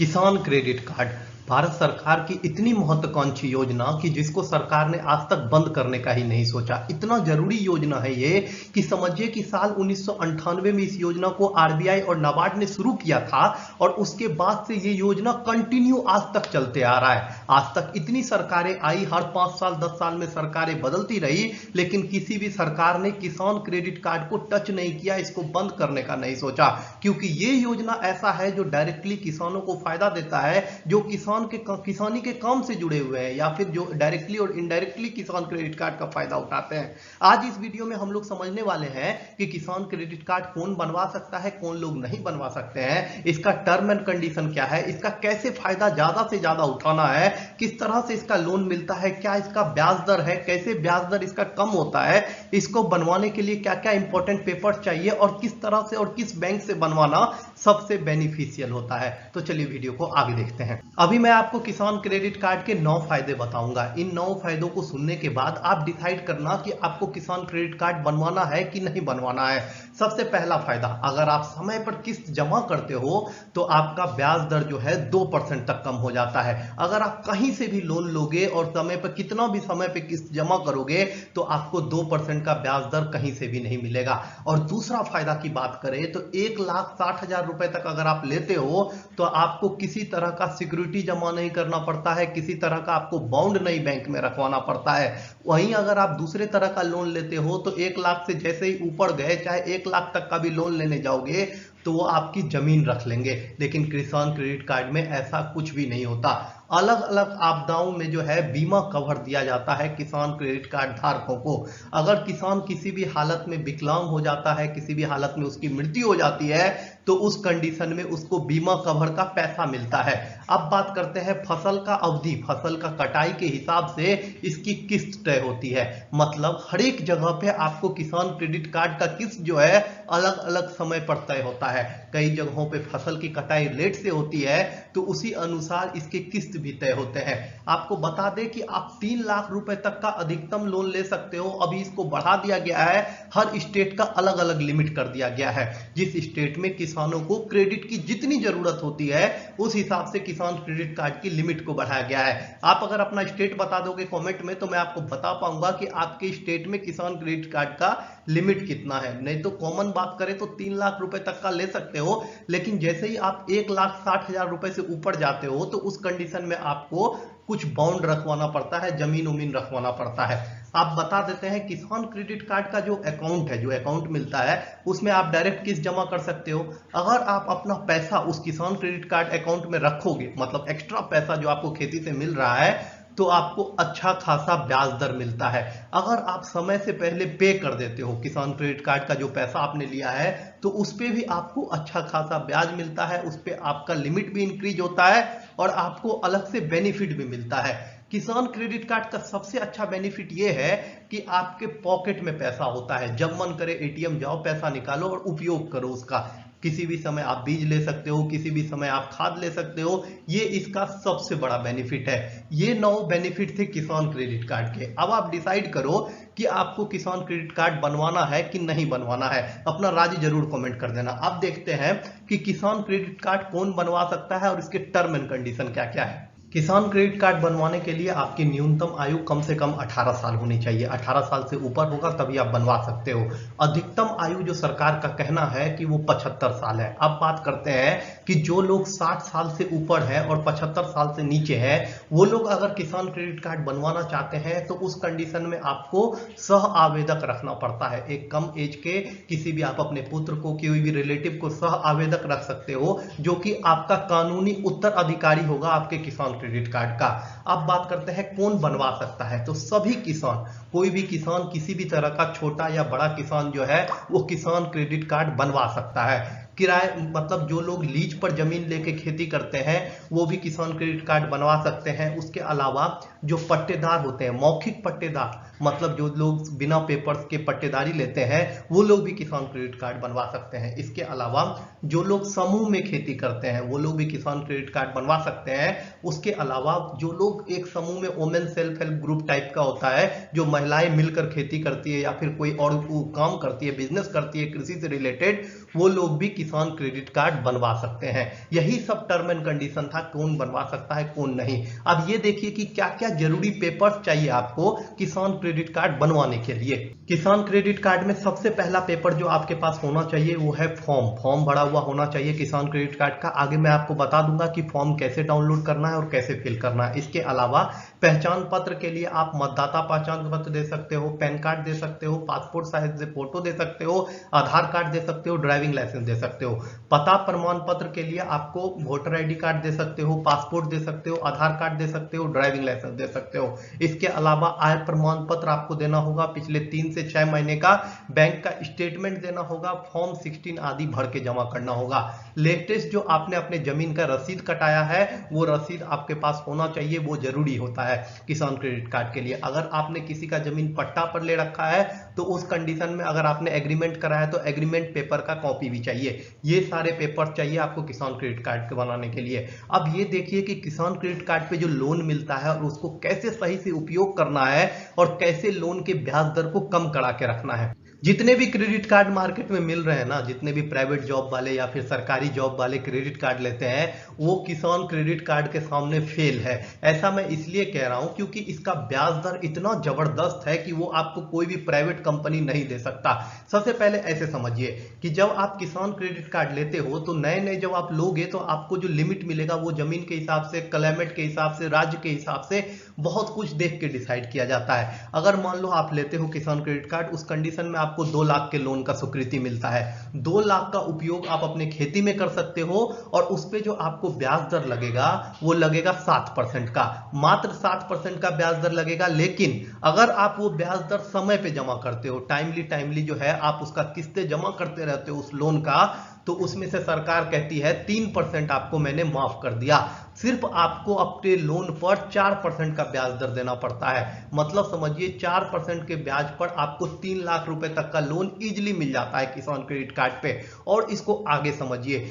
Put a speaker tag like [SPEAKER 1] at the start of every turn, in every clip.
[SPEAKER 1] किसान credit card Bharat सरकार की इतनी महत्वाकांक्षी योजना कि जिसको सरकार ने आज तक बंद करने का ही नहीं सोचा। इतना जरूरी योजना है ये कि समझिए कि साल 1998 में इस योजना को आरबीआई और नाबार्ड ने शुरू किया था और उसके बाद से ये योजना कंटिन्यू आज तक चलते आ रहा है। आज तक इतनी सरकारें आई, हर 5 साल 10 साल में सरकारें बदलती रही, लेकिन किसी भी सरकार ने किसान क्रेडिट कार्ड को टच नहीं किया, इसको बंद करने का नहीं सोचा, क्योंकि ये योजना ऐसा है जो डायरेक्टली किसानों को फायदा देता है, जो किसानी के काम से जुड़े हुए हैं या फिर जो डायरेक्टली और इनडायरेक्टली किसान क्रेडिट कार्ड का फायदा उठाते हैं। आज इस वीडियो में हम लोग समझने वाले हैं कि किसान क्रेडिट कार्ड कौन बनवा सकता है, कौन लोग नहीं बनवा सकते हैं, इसका टर्म एंड कंडीशन क्या है, इसका कैसे फायदा ज्यादा से ज्यादा उठाना है, किस तरह से इसका लोन मिलता है, क्या इसका ब्याज दर है, कैसे ब्याज दर इसका कम होता है, इसको बनवाने के लिए क्या क्या इंपॉर्टेंट पेपर चाहिए और किस तरह से और किस बैंक से बनवाना सबसे बेनिफिशियल होता है। तो चलिए वीडियो को आगे देखते हैं। अभी मैं आपको किसान क्रेडिट कार्ड के 9 फायदे बताऊंगा। इन 9 फायदों को सुनने के बाद आप डिसाइड करना कि आपको किसान क्रेडिट कार्ड बनवाना है कि नहीं बनवाना है। सबसे पहला फायदा, अगर आप समय पर किस्त जमा करते हो तो आपका ब्याज दर जो है 2% तक कम हो जाता है। अगर आप कहीं से भी लोन लोगे और समय पर कितना भी समय पर किस्त जमा करोगे तो आपको 2% का ब्याज दर कहीं से भी नहीं मिलेगा। और दूसरा फायदा की बात करें तो 1,60,000 रुपए तक अगर आप लेते हो तो आपको किसी तरह का सिक्योरिटी जमा नहीं करना पड़ता है, किसी तरह का आपको बॉन्ड नहीं बैंक में रखवाना पड़ता है। वहीं अगर आप दूसरे तरह का लोन लेते हो तो 1 लाख से जैसे ही ऊपर गए, चाहे 1 लाख तक का भी लोन लेने जाओगे तो वो आपकी जमीन रख लेंगे। लेकिन किसान क्रेडिट कार्ड में ऐसा कुछ भी नहीं होता। अलग अलग आपदाओं में जो है बीमा कवर दिया जाता है किसान क्रेडिट कार्ड धारकों को। अगर किसान किसी भी हालत में विकलांग हो जाता है, किसी भी हालत में उसकी मृत्यु हो जाती है तो उस कंडीशन में उसको बीमा कवर का पैसा मिलता है। अब बात करते हैं फसल का अवधि। फसल का कटाई के हिसाब से इसकी किस्त तय होती है। मतलब हर एक जगह पे आपको किसान क्रेडिट कार्ड का किस्त जो है अलग अलग समय पर तय होता है। कई जगहों पे फसल की कटाई लेट से होती है तो उसी अनुसार इसके किस्त भी तय होते हैं। आपको बता दें कि आप 3 लाख रुपए तक का अधिकतम लोन ले सकते हो। अभी इसको बढ़ा दिया गया है, हर स्टेट का अलग अलग लिमिट कर दिया गया है। जिस स्टेट में किसानों को क्रेडिट की जितनी जरूरत होती है उस हिसाब से किसान क्रेडिट कार्ड की लिमिट को बढ़ाया गया है। आप अगर अपना स्टेट बता दोगे कमेंट में तो मैं आपको बता पाऊंगा कि आपके स्टेट में किसान क्रेडिट कार्ड का लिमिट कितना है। नहीं तो कॉमन बात करें तो 3 लाख रुपए तक का ले सकते हो, लेकिन जैसे ही आप 1,60,000 रुपए से ऊपर जाते हो तो उस कंडीशन में आपको कुछ बॉन्ड रखवाना पड़ता है, जमीन उमीन रखवाना पड़ता है। आप बता देते हैं किसान क्रेडिट कार्ड का जो अकाउंट है, जो अकाउंट मिलता है उसमें आप डायरेक्ट किस्त जमा कर सकते हो। अगर आप अपना पैसा उस किसान क्रेडिट कार्ड अकाउंट में रखोगे, मतलब एक्स्ट्रा पैसा जो आपको खेती से मिल रहा है, तो आपको अच्छा खासा ब्याज दर मिलता है। अगर आप समय से पहले पे कर देते हो किसान क्रेडिट कार्ड का जो पैसा आपने लिया है तो उस पे भी आपको अच्छा खासा ब्याज मिलता है, उस पे आपका लिमिट भी इंक्रीज होता है और आपको अलग से बेनिफिट भी मिलता है। किसान क्रेडिट कार्ड का सबसे अच्छा बेनिफिट ये है कि आपके पॉकेट में पैसा होता है। जब मन करे एटीएम जाओ, पैसा निकालो और उपयोग करो उसका। किसी भी समय आप बीज ले सकते हो, किसी भी समय आप खाद ले सकते हो। ये इसका सबसे बड़ा बेनिफिट है। ये 9 बेनिफिट थे किसान क्रेडिट कार्ड के। अब आप डिसाइड करो कि आपको किसान क्रेडिट कार्ड बनवाना है कि नहीं बनवाना है। अपना राय जरूर कमेंट कर देना। अब देखते हैं कि किसान क्रेडिट कार्ड कौन बनवा सकता है और इसके टर्म एंड कंडीशन क्या क्या है। किसान क्रेडिट कार्ड बनवाने के लिए आपकी न्यूनतम आयु कम से कम 18 साल होनी चाहिए। 18 साल से ऊपर होगा तभी आप बनवा सकते हो। अधिकतम आयु जो सरकार का कहना है कि वो 75 साल है। अब बात करते हैं कि जो लोग 60 साल से ऊपर है और 75 साल से नीचे है, वो लोग अगर किसान क्रेडिट कार्ड बनवाना चाहते हैं तो उस कंडीशन में आपको सह आवेदक रखना पड़ता है। एक कम एज के किसी भी, आप अपने पुत्र को, कोई भी रिलेटिव को सह आवेदक रख सकते हो, जो कि आपका कानूनी उत्तराधिकारी होगा आपके किसान क्रेडिट कार्ड का। अब बात करते हैं कौन बनवा सकता है। तो सभी किसान, कोई भी किसान, किसी भी तरह का छोटा या बड़ा किसान जो है वो किसान क्रेडिट कार्ड बनवा सकता है। किराए, मतलब जो लोग लीज पर जमीन लेके खेती करते हैं वो भी किसान क्रेडिट कार्ड बनवा सकते हैं। उसके अलावा जो पट्टेदार होते हैं, मौखिक पट्टेदार, मतलब जो लोग बिना पेपर्स के पट्टेदारी लेते हैं, वो लोग भी किसान क्रेडिट कार्ड बनवा सकते हैं। इसके अलावा जो लोग समूह में खेती करते हैं वो लोग भी किसान क्रेडिट कार्ड बनवा सकते हैं। उसके अलावा जो लोग एक समूह में women self help group type का होता है, जो महिलाएं मिलकर खेती करती है या फिर कोई और काम करती है, बिजनेस करती है कृषि से रिलेटेड, वो लोग भी किसान क्रेडिट कार्ड बनवा सकते हैं। यही सब टर्म एंड कंडीशन था, कौन बनवा सकता है कौन नहीं। अब ये देखिए कि क्या क्या जरूरी पेपर्स चाहिए आपको किसान क्रेडिट कार्ड बनवाने के लिए। किसान क्रेडिट कार्ड में सबसे पहला पेपर जो आपके पास होना चाहिए वो है फॉर्म भरा हुआ होना चाहिए किसान क्रेडिट कार्ड का। आगे मैं आपको बता दूंगा कि फॉर्म कैसे डाउनलोड करना है और कैसे फिल करना है। इसके अलावा पहचान पत्र के लिए आप मतदाता पहचान पत्र दे सकते हो, पैन कार्ड दे सकते हो, पासपोर्ट साइज से फोटो दे सकते हो, आधार कार्ड दे सकते हो, ड्राइविंग लाइसेंस दे सकते हो। पता प्रमाण पत्र के लिए आपको वोटर आईडी कार्ड दे सकते हो, पासपोर्ट दे सकते हो, आधार कार्ड दे सकते हो, ड्राइविंग लाइसेंस दे सकते हो। इसके अलावा आय प्रमाण पत्र आपको देना होगा, पिछले 3 से 6 महीने का बैंक का स्टेटमेंट देना होगा, फॉर्म 16 आदि भर के जमा करना होगा। लेटेस्ट जो आपने अपने जमीन का रसीद कटाया है वो रसीद आपके पास होना चाहिए, वो जरूरी होता है किसान क्रेडिट कार्ड के लिए। अगर आपने किसी का जमीन पट्टा पर ले रखा है तो उस कंडीशन में अगर आपने एग्रीमेंट करा है तो एग्रीमेंट पेपर का कॉपी भी चाहिए। ये सारे पेपर चाहिए आपको किसान क्रेडिट कार्ड के बनाने के लिए। अब ये देखिए कि किसान क्रेडिट कार्ड पे जो लोन मिलता है और उसको कैसे सही से उपयोग करना है और कैसे लोन के ब्याज दर को कम करा के रखना है। जितने भी क्रेडिट कार्ड मार्केट में मिल रहे हैं ना, जितने भी प्राइवेट जॉब वाले या फिर सरकारी जॉब वाले क्रेडिट कार्ड लेते हैं, वो किसान क्रेडिट कार्ड के सामने फेल है। ऐसा मैं इसलिए कह रहा हूं क्योंकि इसका ब्याज दर इतना जबरदस्त है कि वो आपको कोई भी प्राइवेट कंपनी नहीं दे सकता। सबसे पहले ऐसे समझिए कि जब आप किसान क्रेडिट कार्ड लेते हो तो नए नए जब आप लोगे तो आपको जो लिमिट मिलेगा वो जमीन के हिसाब से, क्लाइमेट के हिसाब से, राज्य के हिसाब से बहुत कुछ देख के डिसाइड किया जाता है। अगर मान लो आप लेते हो किसान क्रेडिट कार्ड, उस कंडीशन में आपको 2 लाख के लोन का स्वीकृति मिलता है। 2 लाख का उपयोग आप अपने खेती में कर सकते हो और उस पे जो आपको ब्याज दर लगेगा वो लगेगा 7% का, मात्र 7% का ब्याज दर लगेगा। लेकिन अगर आप वो ब्याज दर समय पे जमा करते हो, टाइमली जो है आप उसका किस्तें जमा करते रहते हो उस लोन का, तो उसमें से सरकार कहती है 3% आपको मैंने माफ कर दिया। सिर्फ आपको अपने लोन पर 4% का ब्याज दर देना पड़ता है। मतलब समझिए 4% के ब्याज पर आपको 3 लाख रुपए तक का लोन इजीली मिल जाता है किसान क्रेडिट कार्ड पे। और इसको आगे समझिए,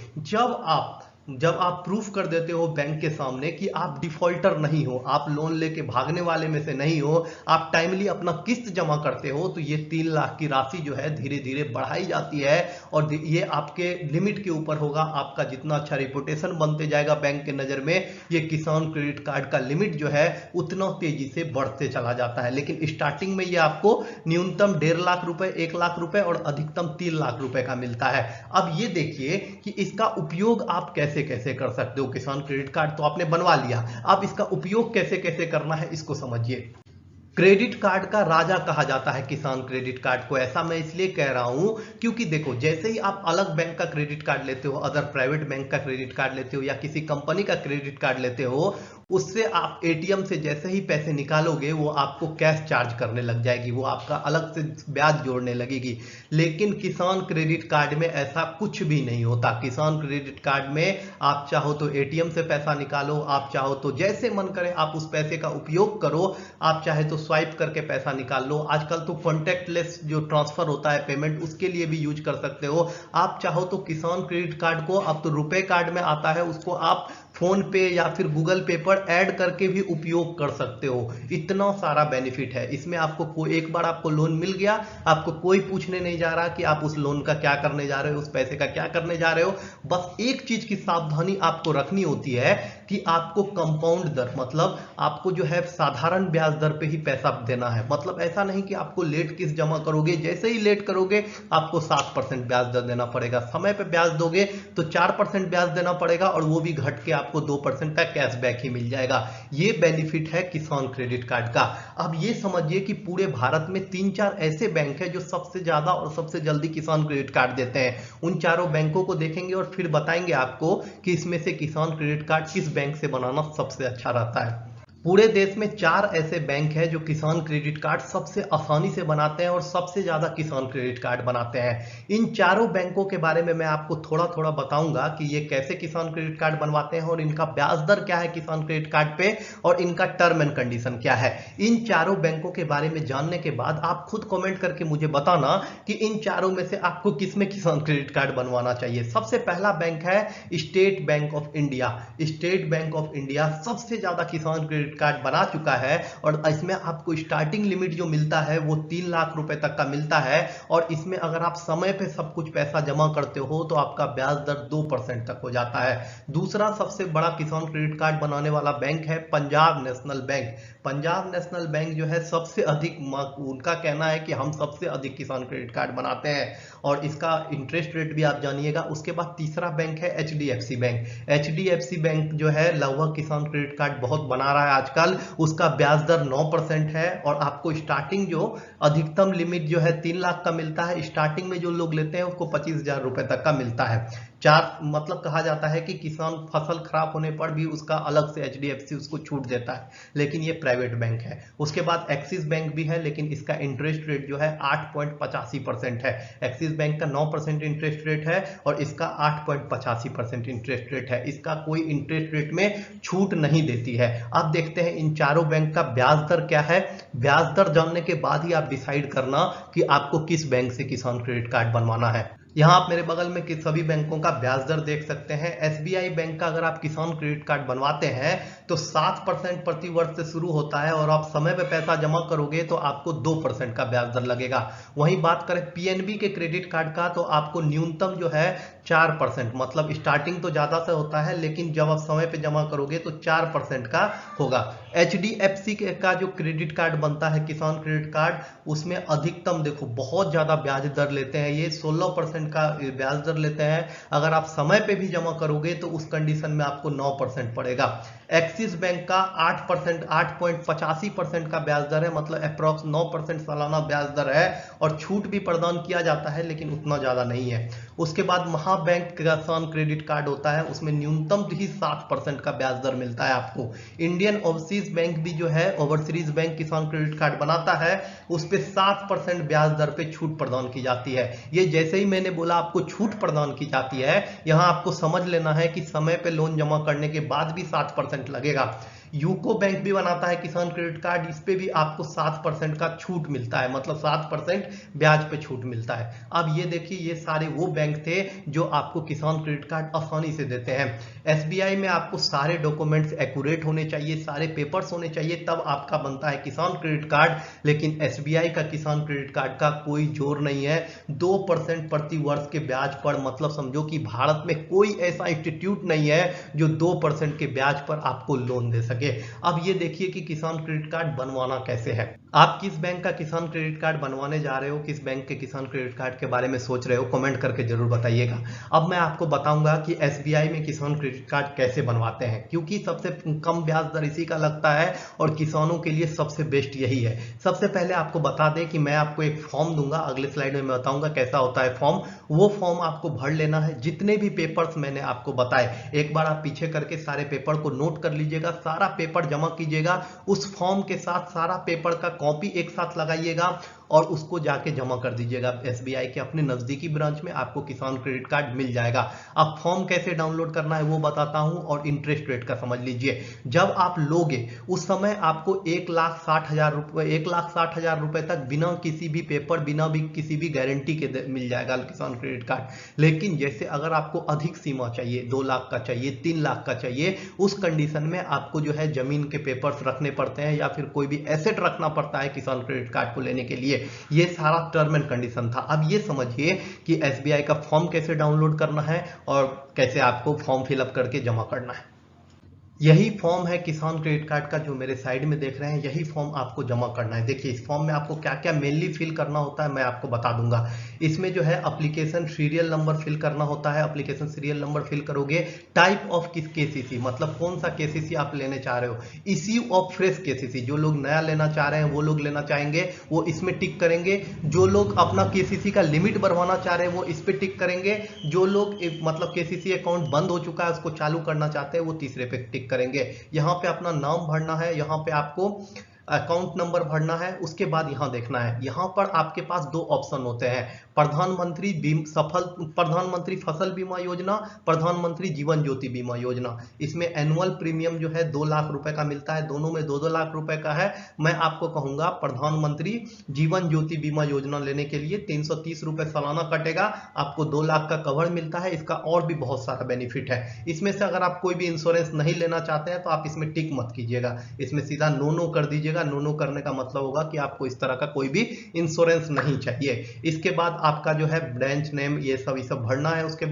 [SPEAKER 1] जब आप प्रूफ कर देते हो बैंक के सामने कि आप डिफॉल्टर नहीं हो, आप लोन लेके भागने वाले में से नहीं हो, आप टाइमली अपना किस्त जमा करते हो, तो ये 3 लाख की राशि जो है धीरे धीरे बढ़ाई जाती है और ये आपके लिमिट के ऊपर होगा। आपका जितना अच्छा रिपुटेशन बनते जाएगा बैंक के नजर में, ये किसान क्रेडिट कार्ड का लिमिट जो है उतना तेजी से बढ़ते चला जाता है। लेकिन स्टार्टिंग में ये आपको न्यूनतम 1.5 लाख रुपए, 1 लाख रुपए और अधिकतम 3 लाख रुपए का मिलता है। अब ये देखिए कि इसका उपयोग आप कैसे कैसे कर सकते हो। किसान क्रेडिट कार्ड तो आपने बनवा लिया, अब इसका उपयोग कैसे कैसे करना है इसको समझिए। क्रेडिट कार्ड का राजा कहा जाता है किसान क्रेडिट कार्ड को। ऐसा मैं इसलिए कह रहा हूं क्योंकि देखो, जैसे ही आप अलग बैंक का क्रेडिट कार्ड लेते हो, अदर प्राइवेट बैंक का क्रेडिट कार्ड लेते हो या किसी कंपनी का क्रेडिट कार्ड लेते हो, उससे आप एटीएम से जैसे ही पैसे निकालोगे वो आपको कैश चार्ज करने लग जाएगी, वो आपका अलग से ब्याज जोड़ने लगेगी। लेकिन किसान क्रेडिट कार्ड में ऐसा कुछ भी नहीं होता। किसान क्रेडिट कार्ड में आप चाहो तो एटीएम से पैसा निकालो, आप चाहो तो जैसे मन करे आप उस पैसे का उपयोग करो, आप चाहे तो स्वाइप करके पैसा निकाल लो। आजकल तो कॉन्टैक्टलेस जो ट्रांसफर होता है पेमेंट, उसके लिए भी यूज कर सकते हो। आप चाहो तो किसान क्रेडिट कार्ड को, अब तो रुपए कार्ड में आता है, उसको आप फोन पे या फिर गूगल पे पर ऐड करके भी उपयोग कर सकते हो। इतना सारा बेनिफिट है इसमें। आपको एक बार आपको लोन मिल गया, आपको कोई पूछने नहीं जा रहा कि आप उस लोन का क्या करने जा रहे हो, उस पैसे का क्या करने जा रहे हो। बस एक चीज की सावधानी आपको रखनी होती है कि आपको कंपाउंड दर, मतलब आपको जो है साधारण ब्याज दर पे ही पैसा देना है। मतलब ऐसा नहीं कि आपको लेट किस्त जमा करोगे, जैसे ही लेट करोगे आपको 7% ब्याज दर देना पड़ेगा। समय पे ब्याज दोगे तो 4% ब्याज देना पड़ेगा और वो भी घट के आपको 2% का कैशबैक ही मिल जाएगा। ये बेनिफिट है किसान क्रेडिट कार्ड का। अब ये समझिए कि पूरे भारत में 3-4 ऐसे बैंक है जो सबसे ज्यादा और सबसे जल्दी किसान क्रेडिट कार्ड देते हैं। उन चारों बैंकों को देखेंगे और फिर बताएंगे आपको कि इसमें से किसान क्रेडिट कार्ड किस बैंक से बनाना सबसे अच्छा रहता है। पूरे देश में 4 ऐसे बैंक हैं जो किसान क्रेडिट कार्ड सबसे आसानी से बनाते हैं और सबसे ज्यादा किसान क्रेडिट कार्ड बनाते हैं। इन चारों बैंकों के बारे में मैं आपको थोड़ा थोड़ा बताऊंगा कि ये कैसे किसान क्रेडिट कार्ड बनवाते हैं और इनका ब्याज दर क्या है किसान क्रेडिट कार्ड पे और इनका टर्म एंड कंडीशन क्या है। इन चारों बैंकों के बारे में जानने के बाद आप खुद कमेंट करके मुझे बताना कि इन चारों में से आपको किसमें किसान क्रेडिट कार्ड बनवाना चाहिए। सबसे पहला बैंक है state bank of India. State bank of India सबसे ज्यादा किसान क्रेडिट कार्ड बना चुका है और इसमें आपको स्टार्टिंग लिमिट जो मिलता है वो 3 लाख रुपए तक का मिलता है और इसमें अगर आप समय पे सब कुछ पैसा जमा करते हो तो आपका ब्याज दर 2% तक हो जाता है। दूसरा सबसे बड़ा किसान क्रेडिट कार्ड बनाने वाला बैंक है Punjab national bank. Punjab national bank जो है सबसे अधिक, उनका कहना है कि हम सबसे अधिक किसान क्रेडिट कार्ड बनाते हैं और इसका इंटरेस्ट रेट भी आप जानिएगा। उसके बाद तीसरा बैंक है एचडीएफसी बैंक। एचडीएफसी बैंक जो है लगभग किसान क्रेडिट कार्ड बहुत बना रहा है आजकल। उसका ब्याज दर 9% है और आपको स्टार्टिंग जो अधिकतम लिमिट जो है 3 लाख का मिलता है। स्टार्टिंग में जो लोग लेते हैं उसको 25,000 रुपए तक का मिलता है। चार मतलब कहा जाता है कि किसान फसल खराब होने पर भी उसका अलग से एचडीएफसी उसको छूट देता है, लेकिन ये प्राइवेट बैंक है। उसके बाद एक्सिस बैंक भी है लेकिन इसका इंटरेस्ट रेट जो है 8.85% है। एक्सिस बैंक का 9% इंटरेस्ट रेट है और इसका 8.85% इंटरेस्ट रेट है। इसका कोई इंटरेस्ट रेट में छूट नहीं देती है। अब देखते हैं इन चारों बैंक का ब्याज दर क्या है। ब्याज दर जानने के बाद ही आप डिसाइड करना कि आपको किस बैंक से किसान क्रेडिट कार्ड बनवाना है। यहाँ आप मेरे बगल में सभी बैंकों का ब्याज दर देख सकते हैं। एसबीआई बैंक का अगर आप किसान क्रेडिट कार्ड बनवाते हैं तो 7% प्रति वर्ष से शुरू होता है और आप समय पे पैसा जमा करोगे तो आपको 2% का ब्याज दर लगेगा। वहीं बात करें पीएनबी के क्रेडिट कार्ड का तो आपको न्यूनतम जो है 4%, मतलब स्टार्टिंग तो ज्यादा से होता है लेकिन जब आप समय पे जमा करोगे तो 4% का होगा। एचडीएफसी का जो क्रेडिट कार्ड बनता है किसान क्रेडिट कार्ड, उसमें अधिकतम देखो बहुत ज्यादा ब्याज दर लेते हैं। ये 16% का ब्याज दर लेते हैं। अगर आप समय पे भी जमा करोगे तो उस कंडीशन में आपको 9% पड़ेगा। एक्सिस बैंक का 8%, 8.85% का ब्याज दर है, मतलब अप्रॉक्स 9% सालाना ब्याज दर है और छूट भी प्रदान किया जाता है लेकिन उतना ज्यादा नहीं है। उसके बाद महाबैंक किसान क्रेडिट कार्ड होता है, उसमें न्यूनतम ही 7% का ब्याज दर मिलता है आपको। इंडियन ओवरसीज बैंक भी जो है ओवरसीज बैंक किसान क्रेडिट कार्ड बनाता है, उस पे 7% ब्याज दर पे छूट प्रदान की जाती है। ये जैसे ही मैंने बोला आपको छूट प्रदान की जाती है, यहां आपको समझ लेना है कि समय पे लोन जमा करने के बाद भी 7% लगेगा। यूको बैंक भी बनाता है किसान क्रेडिट कार्ड, इस पे भी आपको 7% का छूट मिलता है, मतलब 7% ब्याज पे छूट मिलता है। अब ये देखिए ये सारे वो बैंक थे जो आपको किसान क्रेडिट कार्ड आसानी से देते हैं। एसबीआई में आपको सारे डॉक्यूमेंट्स एक्यूरेट होने चाहिए, सारे पेपर्स होने चाहिए, तब आपका बनता है किसान क्रेडिट कार्ड। लेकिन एसबीआई का किसान क्रेडिट कार्ड का कोई जोर नहीं है। 2% प्रति वर्ष के ब्याज पर, मतलब समझो कि भारत में कोई ऐसा इंस्टीट्यूट नहीं है जो 2% के ब्याज पर आपको लोन दे सके। अब ये देखिए कि किसान क्रेडिट कार्ड बनवाना कैसे है। आप किस बैंक का किसान क्रेडिट कार्ड बनवाने जा रहे हो, किस बैंक के किसान क्रेडिट कार्ड के बारे में सोच रहे हो, कमेंट करके जरूर बताइएगा। अब मैं आपको बताऊंगा कि एसबीआई में किसान क्रेडिट कार्ड कैसे बनवाते हैं, क्योंकि सबसे कम ब्याज दर इसी का लगता है और किसानों के लिए सबसे बेस्ट यही है। सबसे पहले आपको बता दें कि मैं आपको एक फॉर्म दूंगा, अगले स्लाइड में मैं बताऊंगा कैसा होता है फॉर्म। वो फॉर्म आपको भर लेना है, जितने भी पेपर्स मैंने आपको बताए एक बार आप पीछे करके सारे पेपर को नोट कर लीजिएगा, सारा पेपर जमा कीजिएगा। उस फॉर्म के साथ सारा पेपर का कॉपी एक साथ लगाइएगा और उसको जाके जमा कर दीजिएगा एसबीआई के अपने नजदीकी ब्रांच में, आपको किसान क्रेडिट कार्ड मिल जाएगा। अब फॉर्म कैसे डाउनलोड करना है वो बताता हूं और इंटरेस्ट रेट का समझ लीजिए। जब आप लोगे उस समय आपको 1,60,000 रुपए, 1,60,000 रुपए तक बिना किसी भी पेपर, बिना भी किसी भी गारंटी के मिल जाएगा किसान क्रेडिट कार्ड। लेकिन जैसे अगर आपको अधिक सीमा चाहिए, 2 लाख का चाहिए, 3 लाख का चाहिए, उस कंडीशन में आपको जो है जमीन के पेपर्स रखने पड़ते हैं या फिर कोई भी एसेट रखना पड़ता है किसान क्रेडिट कार्ड को लेने के लिए। ये सारा टर्म एंड कंडीशन था। अब ये समझिए कि एसबीआई का फॉर्म कैसे डाउनलोड करना है और कैसे आपको फॉर्म फिलअप करके जमा करना है। यही फॉर्म है किसान क्रेडिट कार्ड का जो मेरे साइड में देख रहे हैं, यही फॉर्म आपको जमा करना है। देखिए इस फॉर्म में आपको क्या क्या मेनली फिल करना होता है मैं आपको बता दूंगा। इसमें जो है एप्लीकेशन सीरियल नंबर फिल करना होता है, एप्लीकेशन सीरियल नंबर फिल करोगे। टाइप ऑफ किस केसीसी, मतलब कौन सा केसीसी आप लेने चाह रहे हो। इश्यू ऑफ फ्रेश केसीसी, जो लोग नया लेना चाह रहे हैं वो लोग लेना चाहेंगे वो इसमें टिक करेंगे। जो लोग अपना केसीसी का लिमिट बढ़वाना चाह रहे हैं वो इस पे टिक करेंगे। जो लोग मतलब केसीसी अकाउंट बंद हो चुका है उसको चालू करना चाहते हैं वो तीसरे पे टिक क्लिक करेंगे। यहाँ पे अपना नाम भरना है, यहाँ पे आपको अकाउंट नंबर भरना है, उसके बाद यहाँ देखना है, यहाँ पर आपके पास दो ऑप्शन होते हैं, प्रधानमंत्री फसल बीमा योजना, प्रधानमंत्री जीवन ज्योति बीमा योजना। इसमें एनुअल प्रीमियम जो है 2 लाख रुपए का मिलता है, दोनों में 2-2 लाख रुपए का है। मैं आपको कहूंगा प्रधानमंत्री जीवन ज्योति बीमा योजना लेने के लिए 330 रुपए सालाना कटेगा, आपको 2 लाख का कवर मिलता है। इसका और भी बहुत सारा बेनिफिट है। इसमें से अगर आप कोई भी इंश्योरेंस नहीं लेना चाहते हैं तो आप इसमें टिक मत कीजिएगा, इसमें सीधा नो कर दीजिएगा। नो करने का मतलब होगा कि आपको इस तरह का कोई भी इंश्योरेंस नहीं चाहिए। इसके बाद आपका जो है ब्रांच नेम ये सब भरना है। उसके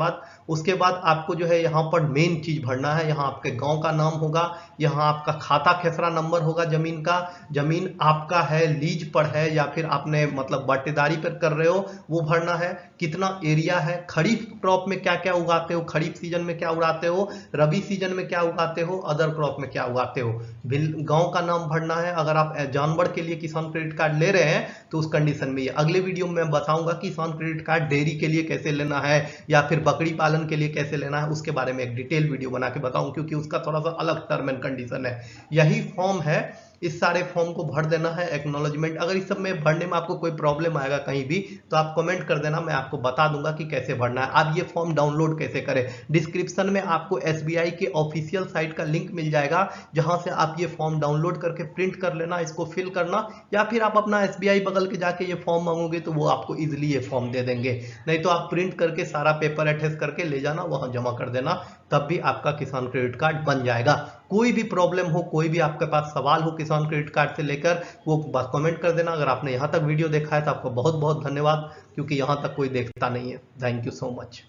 [SPEAKER 1] बाद आपको जो है यहाँ पर मेन चीज भरना है, यहाँ आपके गांव का नाम होगा, यहाँ आपका खाता खेसरा नंबर होगा जमीन का, जमीन आपका है, लीज पर है या फिर आपने मतलब बटेदारी पर कर रहे हो वो भरना है, कितना एरिया है, खरीफ क्रॉप में क्या क्या उगाते हो, खरीफ सीजन में क्या उगाते हो, रबी सीजन में क्या उगाते हो, अदर क्रॉप में क्या उगाते हो, गांव का नाम भरना है। अगर आप जानवर के लिए किसान क्रेडिट कार्ड ले रहे हैं तो उस कंडीशन में ये अगले वीडियो में मैं बताऊंगा किसान क्रेडिट कार्ड डेयरी के लिए कैसे लेना है या फिर बकरी पालन के लिए कैसे लेना है, उसके बारे में एक डिटेल वीडियो बना के बताऊं, क्योंकि उसका थोड़ा सा अलग टर्म एंड कंडीशन है। यही फॉर्म है, इस सारे फॉर्म को भर देना है, एक्नॉलेजमेंट। अगर इस सब में भरने में आपको कोई प्रॉब्लम आएगा कहीं भी तो आप कमेंट कर देना, मैं आपको बता दूंगा कि कैसे भरना है। आप ये फॉर्म डाउनलोड कैसे करें, डिस्क्रिप्शन में आपको एसबीआई के ऑफिशियल साइट का लिंक मिल जाएगा, जहां से आप ये फॉर्म डाउनलोड करके प्रिंट कर लेना, इसको फिल करना, या फिर आप अपना एसबीआई बगल के जाके ये फॉर्म मांगोगे तो वो आपको इजिली ये फॉर्म दे देंगे। नहीं तो आप प्रिंट करके सारा पेपर अटैच करके ले जाना, वहां जमा कर देना, तब भी आपका किसान क्रेडिट कार्ड बन जाएगा। कोई भी प्रॉब्लम हो, कोई भी आपके पास सवाल हो किसान क्रेडिट कार्ड से लेकर, वो बस कमेंट कर देना। अगर आपने यहाँ तक वीडियो देखा है तो आपको बहुत बहुत धन्यवाद, क्योंकि यहाँ तक कोई देखता नहीं है। Thank you so much.